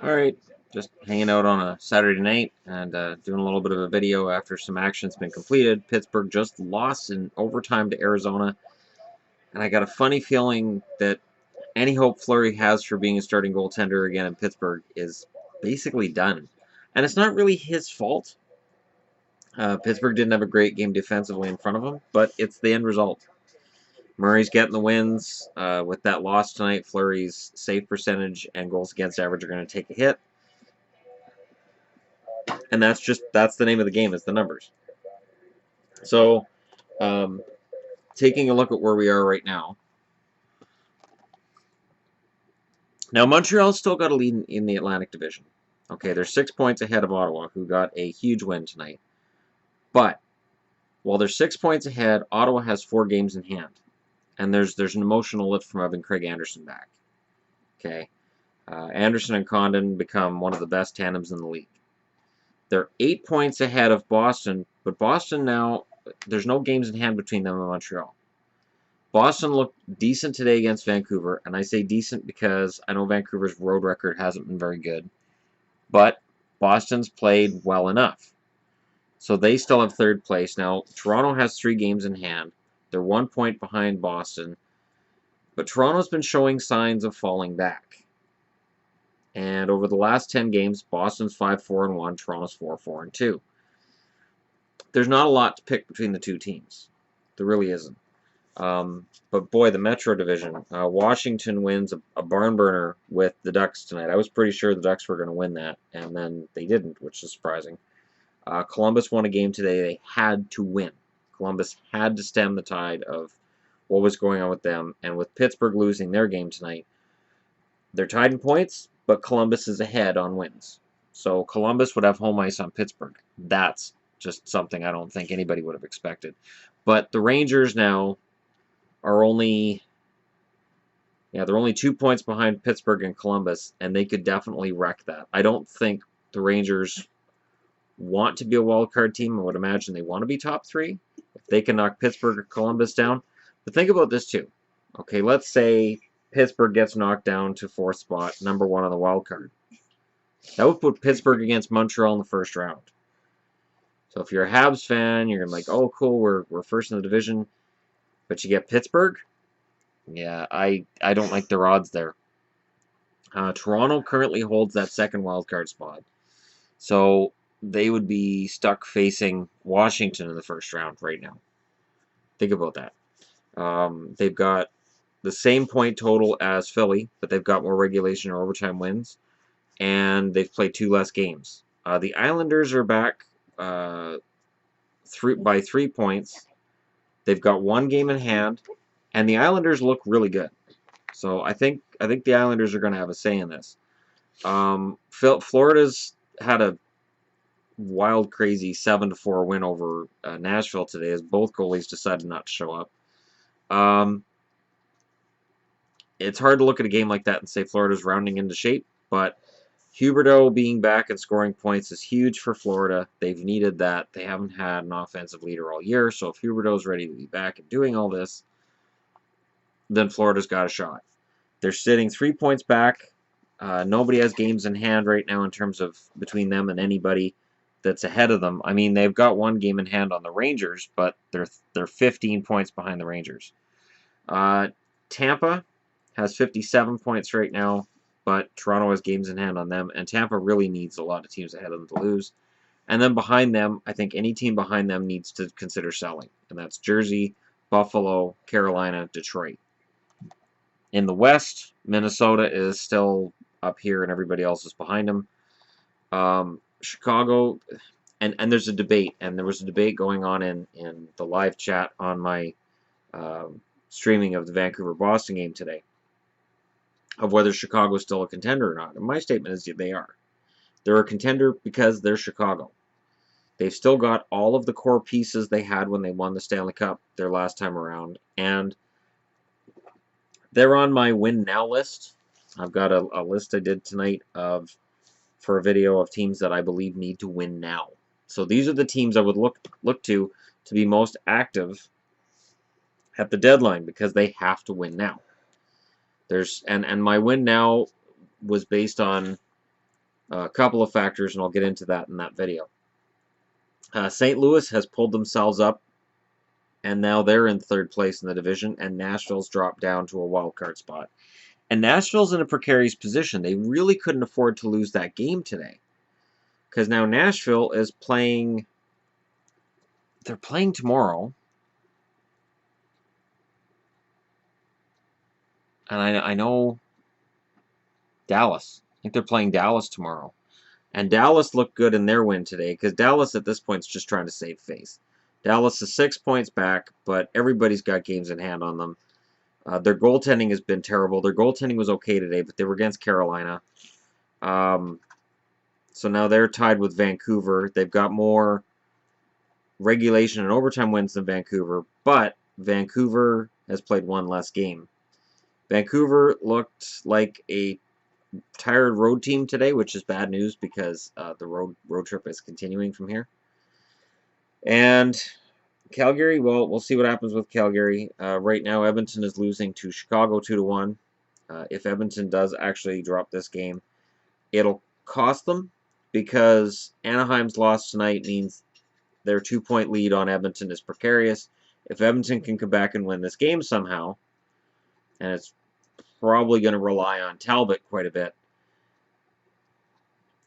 Alright, just hanging out on a Saturday night and doing a little bit of a video after some action's been completed. Pittsburgh just lost in overtime to Arizona, and I got a funny feeling that any hope Fleury has for being a starting goaltender again in Pittsburgh is basically done. And it's not really his fault. Pittsburgh didn't have a great game defensively in front of him, but it's the end result. Murray's getting the wins. With that loss tonight, Fleury's save percentage and goals against average are going to take a hit. And that's the name of the game, is the numbers. So, taking a look at where we are right now. Now, Montreal's still got a lead in the Atlantic Division. Okay, they're 6 points ahead of Ottawa, who got a huge win tonight. But while they're 6 points ahead, Ottawa has 4 games in hand, and there's an emotional lift from having Craig Anderson back. Okay, Anderson and Condon become one of the best tandems in the league. They're 8 points ahead of Boston, but Boston now, there's no games in hand between them and Montreal. Boston looked decent today against Vancouver, and I say decent because I know Vancouver's road record hasn't been very good, but Boston's played well enough. So they still have third place. Now, Toronto has 3 games in hand. They're 1 point behind Boston, but Toronto's been showing signs of falling back. And over the last 10 games, Boston's 5-4-1, Toronto's 4-4-2. There's not a lot to pick between the two teams. There really isn't. But boy, the Metro Division. Washington wins a barn burner with the Ducks tonight. I was pretty sure the Ducks were going to win that, and then they didn't, which is surprising. Columbus won a game today they had to win. Columbus had to stem the tide of what was going on with them, and with Pittsburgh losing their game tonight, they're tied in points, but Columbus is ahead on wins. So Columbus would have home ice on Pittsburgh. That's just something I don't think anybody would have expected. But the Rangers now are only 2 points behind Pittsburgh and Columbus, and they could definitely wreck that. I don't think the Rangers want to be a wild card team. I would imagine they want to be top 3 if they can knock Pittsburgh or Columbus down. But think about this too. Okay, let's say Pittsburgh gets knocked down to 4th spot, number 1 on the wild card. That would put Pittsburgh against Montreal in the first round. So if you're a Habs fan, you're like, oh, cool, we're first in the division. But you get Pittsburgh? Yeah, I don't like their odds there. Toronto currently holds that second wildcard spot. So they would be stuck facing Washington in the first round right now. Think about that. They've got the same point total as Philly, but they've got more regulation or overtime wins, and they've played 2 less games. The Islanders are back by 3 points. They've got 1 game in hand, and the Islanders look really good. So I think the Islanders are going to have a say in this. Florida's had a wild, crazy 7-4 win over Nashville today, as both goalies decided not to show up. It's hard to look at a game like that and say Florida's rounding into shape, but Huberdeau being back and scoring points is huge for Florida. They've needed that. They haven't had an offensive leader all year, so if Huberdeau's ready to be back and doing all this, then Florida's got a shot. They're sitting 3 points back. Nobody has games in hand right now in terms of between them and anybody that's ahead of them. I mean, they've got 1 game in hand on the Rangers, but they're 15 points behind the Rangers. Tampa has 57 points right now, but Toronto has games in hand on them, and Tampa really needs a lot of teams ahead of them to lose. And then behind them, I think any team behind them needs to consider selling, and that's Jersey, Buffalo, Carolina, Detroit. In the West, Minnesota is still up here, and everybody else is behind them. Chicago, and there's a debate, and there was a debate going on in the live chat on my streaming of the Vancouver-Boston game today, of whether Chicago's still a contender or not. And my statement is they are. They're a contender because they're Chicago. They've still got all of the core pieces they had when they won the Stanley Cup their last time around, and they're on my win now list. I've got a list I did tonight for a video of teams that I believe need to win now. So these are the teams I would look to be most active at the deadline because they have to win now. And my win now was based on A couple of factors, and I'll get into that in that video. St. Louis has pulled themselves up, and now they're in third place in the division, and Nashville's dropped down to a wild card spot. And Nashville's in a precarious position. They really couldn't afford to lose that game today, because now Nashville is playing. They're playing tomorrow, and I know Dallas. I think they're playing Dallas tomorrow. And Dallas looked good in their win today, because Dallas at this point is just trying to save face. Dallas is 6 points back, but everybody's got games in hand on them. Their goaltending has been terrible. Their goaltending was okay today, but they were against Carolina. So now they're tied with Vancouver. They've got more regulation and overtime wins than Vancouver, but Vancouver has played one less game. Vancouver looked like a tired road team today, which is bad news because the road trip is continuing from here. And Calgary, well, we'll see what happens with Calgary. Right now, Edmonton is losing to Chicago 2-1. If Edmonton does actually drop this game, it'll cost them, because Anaheim's loss tonight means their 2-point lead on Edmonton is precarious. If Edmonton can come back and win this game somehow, and it's probably going to rely on Talbot quite a bit.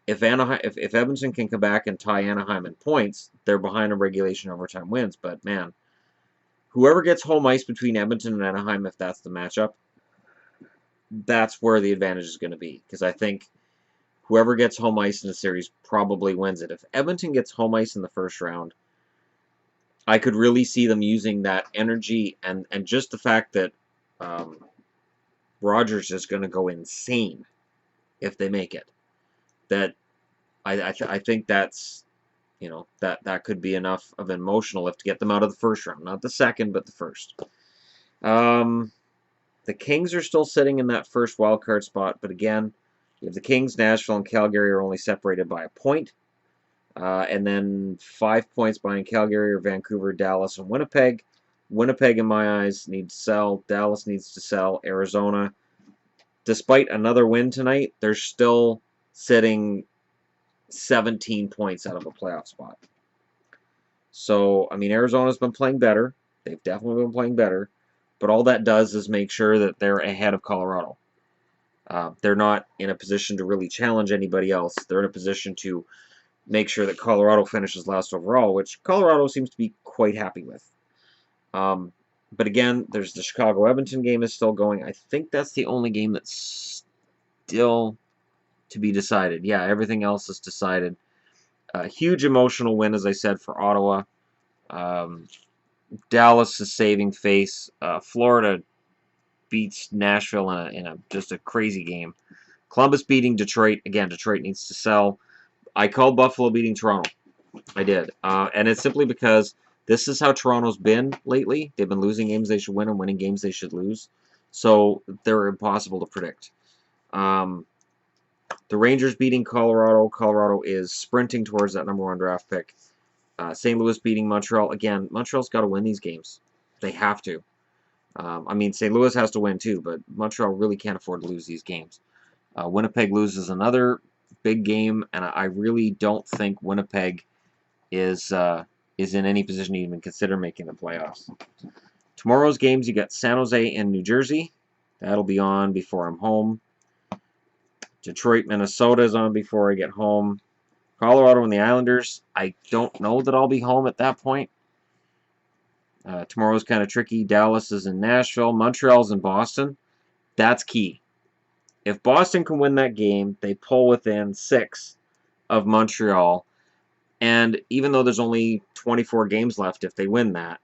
If Edmonton can come back and tie Anaheim in points, they're behind in regulation overtime wins. But man, whoever gets home ice between Edmonton and Anaheim, if that's the matchup, that's where the advantage is going to be. Because I think whoever gets home ice in the series probably wins it. If Edmonton gets home ice in the first round, I could really see them using that energy and just the fact that Rogers is going to go insane if they make it. That I think that's, you know, that could be enough of an emotional lift to get them out of the first round, not the second, but the first. The Kings are still sitting in that first wild card spot, but again, you have the Kings, Nashville, and Calgary are only separated by a point, and then 5 points behind Calgary are Vancouver, Dallas, and Winnipeg. Winnipeg, in my eyes, needs to sell. Dallas needs to sell. Arizona, despite another win tonight, they're still sitting 17 points out of a playoff spot. So, I mean, Arizona's been playing better. They've definitely been playing better. But all that does is make sure that they're ahead of Colorado. They're not in a position to really challenge anybody else. They're in a position to make sure that Colorado finishes last overall, which Colorado seems to be quite happy with. But again, there's the Chicago-Edmonton game is still going. I think that's the only game that's still to be decided. Yeah, everything else is decided. A huge emotional win, as I said, for Ottawa. Dallas is saving face. Florida beats Nashville in a just a crazy game. Columbus beating Detroit. Again, Detroit needs to sell. I called Buffalo beating Toronto. I did. And it's simply because this is how Toronto's been lately. They've been losing games they should win and winning games they should lose. So they're impossible to predict. The Rangers beating Colorado. Colorado is sprinting towards that #1 draft pick. St. Louis beating Montreal. Again, Montreal's got to win these games. They have to. I mean, St. Louis has to win too, but Montreal really can't afford to lose these games. Winnipeg loses another big game, and I really don't think Winnipeg is in any position to even consider making the playoffs. Tomorrow's games, you got San Jose and New Jersey. That'll be on before I'm home. Detroit, Minnesota is on before I get home. Colorado and the Islanders, I don't know that I'll be home at that point. Tomorrow's kind of tricky. Dallas is in Nashville. Montreal's in Boston. That's key. If Boston can win that game, they pull within 6 of Montreal. And even though there's only 24 games left, if they win that,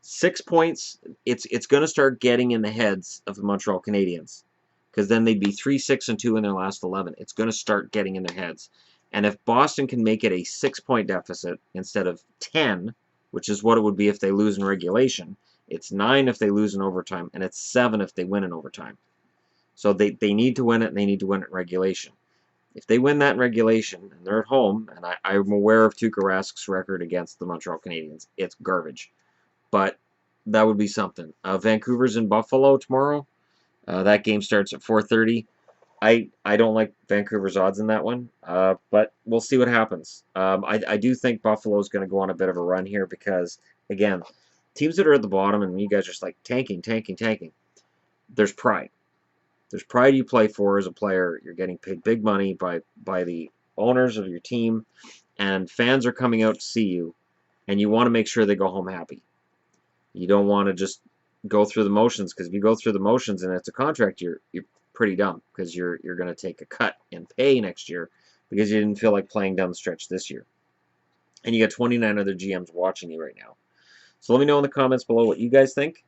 6 points, it's going to start getting in the heads of the Montreal Canadiens. Because then they'd be 3-6-2 in their last 11. It's going to start getting in their heads. And if Boston can make it a 6-point deficit instead of 10, which is what it would be if they lose in regulation, it's 9 if they lose in overtime, and it's 7 if they win in overtime. So they need to win it, and they need to win it in regulation. If they win that in regulation, and they're at home, and I'm aware of Tuukka Rask's record against the Montreal Canadiens, it's garbage. But that would be something. Vancouver's in Buffalo tomorrow. That game starts at 4:30. I don't like Vancouver's odds in that one, but we'll see what happens. I do think Buffalo's going to go on a bit of a run here because, again, teams that are at the bottom and you guys are just like tanking, tanking, tanking, there's pride. There's pride you play for as a player. You're getting paid big money by the owners of your team, and fans are coming out to see you, and you want to make sure they go home happy. You don't want to just go through the motions, because if you go through the motions and it's a contract, you're pretty dumb, because you're going to take a cut in pay next year because you didn't feel like playing down the stretch this year. And you got 29 other GMs watching you right now. So let me know in the comments below what you guys think.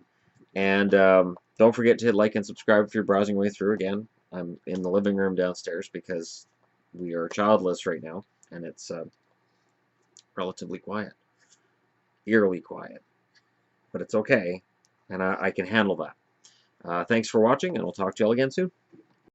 And don't forget to hit like and subscribe if you're browsing your way through. Again, I'm in the living room downstairs because we are childless right now, and it's relatively quiet. Eerily quiet. But it's okay, and I can handle that. Thanks for watching, and we'll talk to you all again soon.